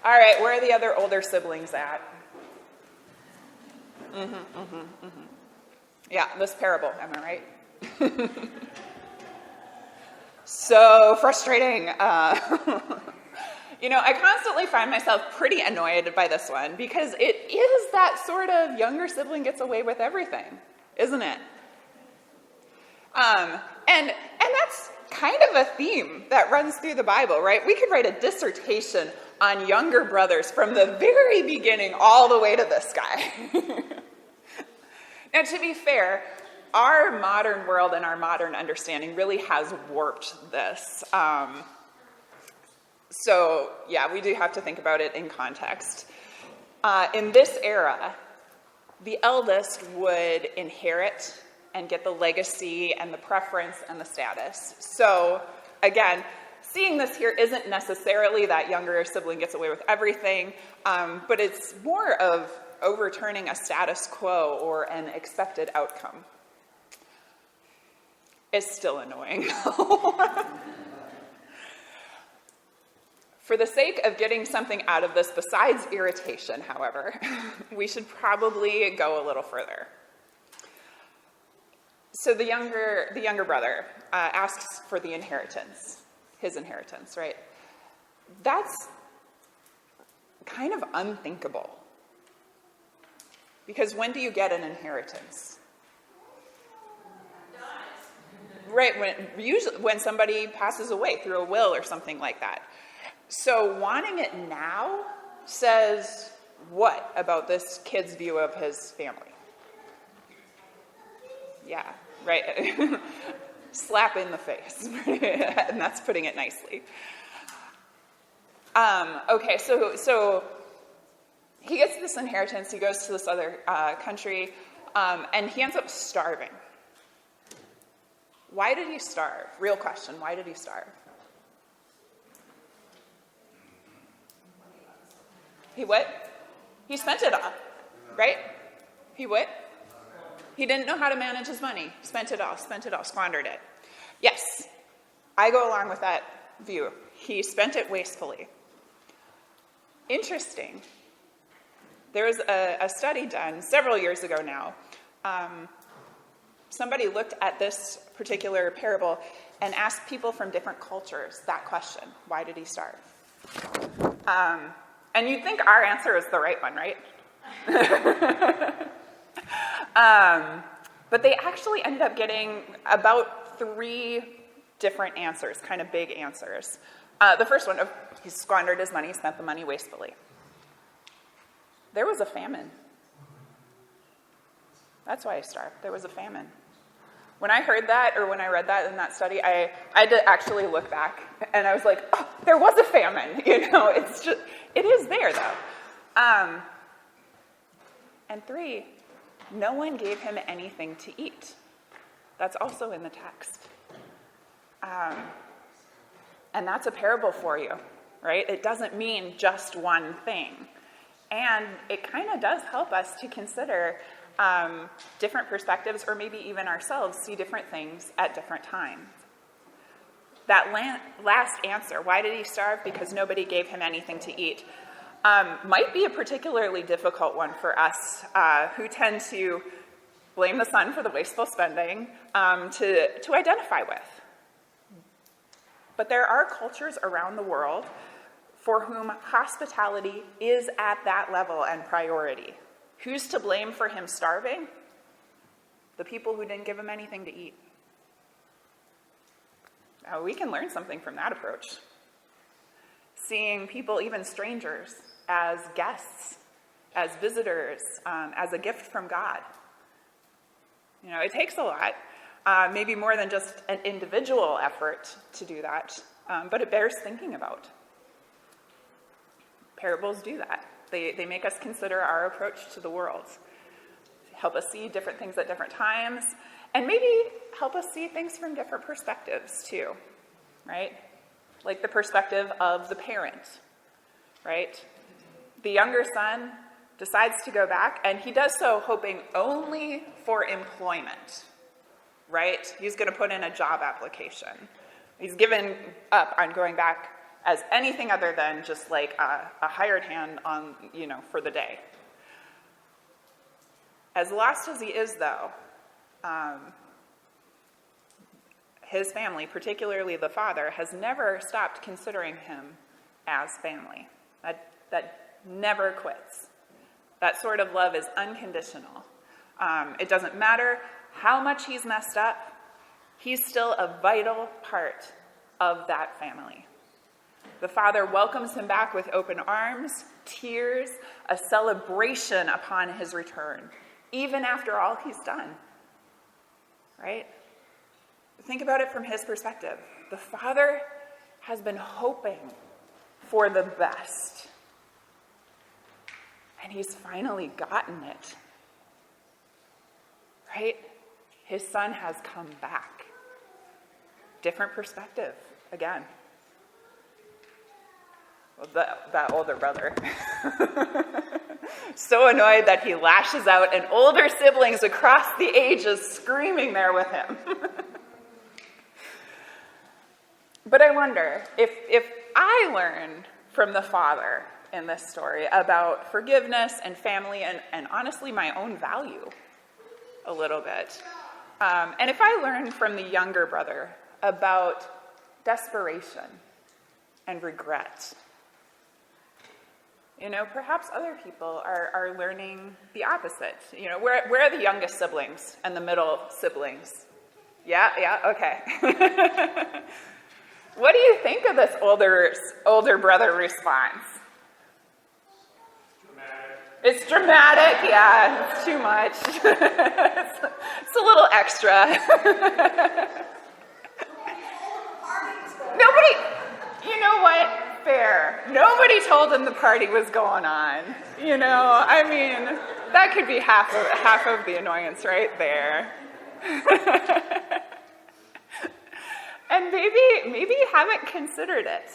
All right, where are the other older siblings at? Yeah, this parable, am I right? So frustrating. I constantly find myself pretty annoyed by this one because it is that sort of younger sibling gets away with everything, isn't it? And that's kind of a theme that runs through the Bible, right? We could write a dissertation on younger brothers from the very beginning all the way to this guy. Now, to be fair, our modern world and our modern understanding really has warped this. So, yeah, we do have to think about it in context. In this era, the eldest would inherit and get the legacy and the preference and the status. So, again, seeing this here isn't necessarily that younger sibling gets away with everything, but it's more of overturning a status quo or an expected outcome. It's still annoying. For the sake of getting something out of this besides irritation, however, we should probably go a little further. So the younger brother asks for the inheritance, his inheritance, right? That's kind of unthinkable. Because when do you get an inheritance? Right, when somebody passes away through a will or something like that. So wanting it now says what about this kid's view of his family? Yeah, right. Slap in the face. And that's putting it nicely. Okay, so he gets this inheritance. He goes to this other country, and he ends up starving. Why did he starve? Real question. Why did he starve? He what? He spent it all, right? He what? He didn't know how to manage his money. Spent it all, squandered it. Yes, I go along with that view. He spent it wastefully. Interesting. There was a study done several years ago now. Somebody looked at this particular parable and asked people from different cultures that question. Why did he starve? And you'd think our answer is the right one, right? But they actually ended up getting about 3 different answers, kind of big answers. The first one, he squandered his money, spent the money wastefully. There was a famine. That's why I starved. There was a famine. When I heard that, or when I read that in that study, I had to actually look back, and I was like, oh, there was a famine. It is there, though. And 3, no one gave him anything to eat. That's also in the text. And that's a parable for you, right? It doesn't mean just one thing. And it kind of does help us to consider different perspectives, or maybe even ourselves see different things at different times. That last answer, why did he starve? Because nobody gave him anything to eat, might be a particularly difficult one for us who tend to blame the son for the wasteful spending to identify with. But there are cultures around the world for whom hospitality is at that level and priority. Who's to blame for him starving? The people who didn't give him anything to eat. Now, we can learn something from that approach. Seeing people, even strangers, as guests, as visitors, as a gift from God. It takes a lot, maybe more than just an individual effort to do that, but it bears thinking about. Parables do that. They make us consider our approach to the world, help us see different things at different times, and maybe help us see things from different perspectives too, right? Like the perspective of the parent, right? The younger son decides to go back, and he does so hoping only for employment, right? He's going to put in a job application. He's given up on going back as anything other than just like a hired hand on, for the day. As lost as he is, though, his family, particularly the father, has never stopped considering him as family. That never quits. That sort of love is unconditional. It doesn't matter how much he's messed up, he's still a vital part of that family. The father welcomes him back with open arms, tears, a celebration upon his return, even after all he's done. Right? Think about it from his perspective. The father has been hoping for the best, and he's finally gotten it. Right? His son has come back. Different perspective, again. Well, that older brother. So annoyed that he lashes out, and older siblings across the ages screaming there with him. But I wonder, if I learn from the father in this story about forgiveness and family and honestly my own value a little bit, and if I learn from the younger brother about desperation and regret, perhaps other people are learning the opposite. Where are the youngest siblings and the middle siblings? Yeah, okay. What do you think of this older brother response? It's dramatic, yeah, it's too much. It's a little extra. Nobody, you know what? Fair. Nobody told him the party was going on. That could be half of the annoyance right there. And maybe you haven't considered it,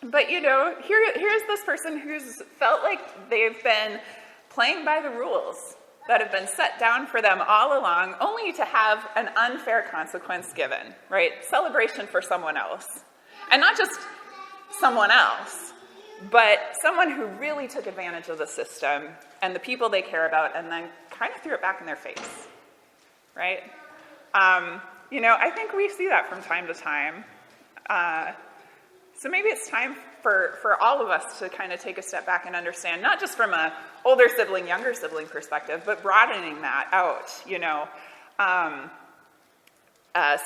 But, here's this person who's felt like they've been playing by the rules that have been set down for them all along, only to have an unfair consequence given, right? Celebration for someone else. And not just someone else, but someone who really took advantage of the system and the people they care about and then kind of threw it back in their face, right? I think we see that from time to time. So maybe it's time for all of us to kind of take a step back and understand, not just from a older sibling, younger sibling perspective, but broadening that out,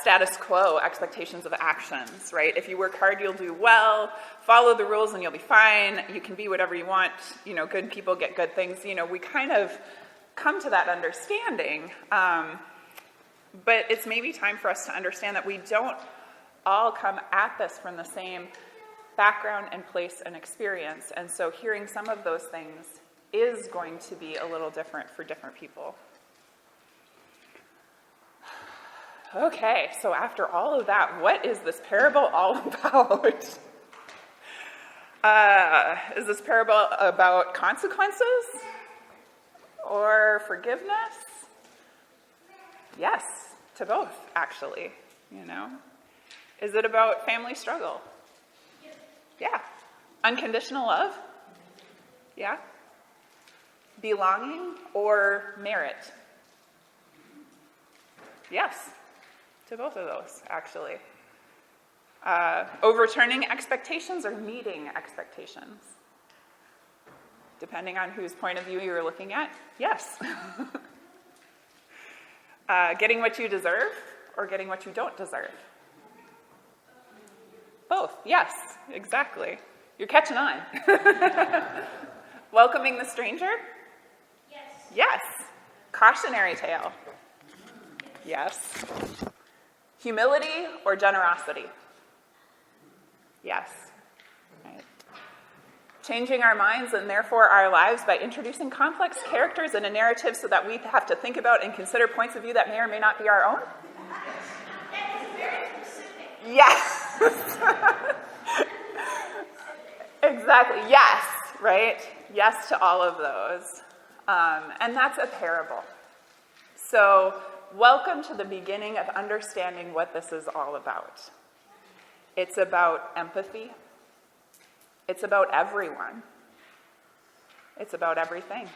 status quo, expectations of actions, right? If you work hard, you'll do well, follow the rules and you'll be fine, you can be whatever you want, good people get good things, we kind of come to that understanding, but it's maybe time for us to understand that we don't all come at this from the same background and place and experience, and so hearing some of those things is going to be a little different for different people. Okay, so after all of that, what is this parable all about? Is this parable about consequences or forgiveness? Yes, to both, actually, Is it about family struggle? Yeah. Unconditional love? Yeah. Belonging or merit? Yes, to both of those, actually. Overturning expectations or meeting expectations? Depending on whose point of view you're looking at, yes. Getting what you deserve or getting what you don't deserve? Both, yes, exactly. You're catching on. Welcoming the stranger? Yes. Yes. Cautionary tale? Yes. Humility or generosity? Yes. Right. Changing our minds and therefore our lives by introducing complex characters in a narrative so that we have to think about and consider points of view that may or may not be our own? That is very specific. Yes. Exactly. Yes. Right? Yes to all of those. And that's a parable. So welcome to the beginning of understanding what this is all about. It's about empathy. It's about everyone. It's about everything.